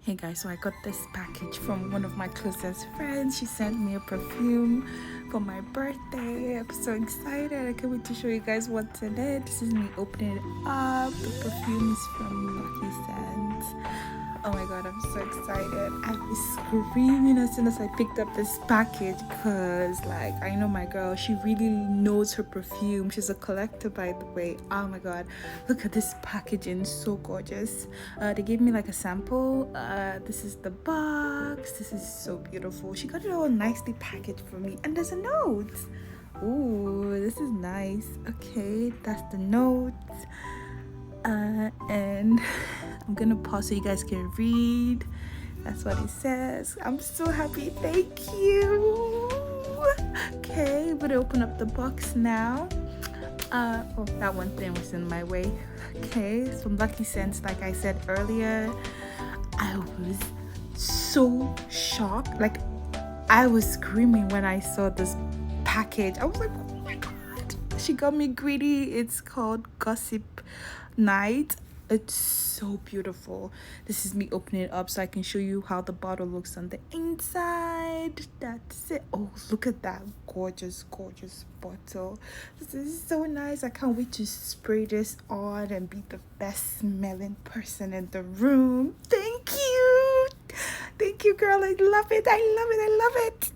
Hey guys, so I got this package from one of my closest friends. She sent me a perfume for my birthday. I'm so excited. I can't wait to show you guys what's in it. This is me opening it up. The perfume is from Lucky Scents. Oh my god, I'm so excited. I was screaming as soon as I picked up this package because I know my girl, she really knows her perfume. She's a collector, by the way. Oh my god, look at this packaging, so gorgeous. They gave me a sample. This is the box. This is so beautiful. She got it all nicely packaged for me, and there's a note. Ooh, this is nice. Okay, that's the note. And I'm gonna pause so you guys can read. That's what it says. I'm so happy. Thank you. Okay, I'm gonna open up the box now. Oh, that one thing was in my way. Okay, some Lucky Scents. Like I said earlier, I was so shocked. I was screaming when I saw this package. I was like, oh my god, she got me GRITTI. It's called Gossip Night. It's so beautiful. This is me opening it up so I can show you how the bottle looks on the inside. That's it. Oh, look at that gorgeous bottle. This is so nice. I can't wait to spray this on and be the best smelling person in the room. Thank you, girl. I love it.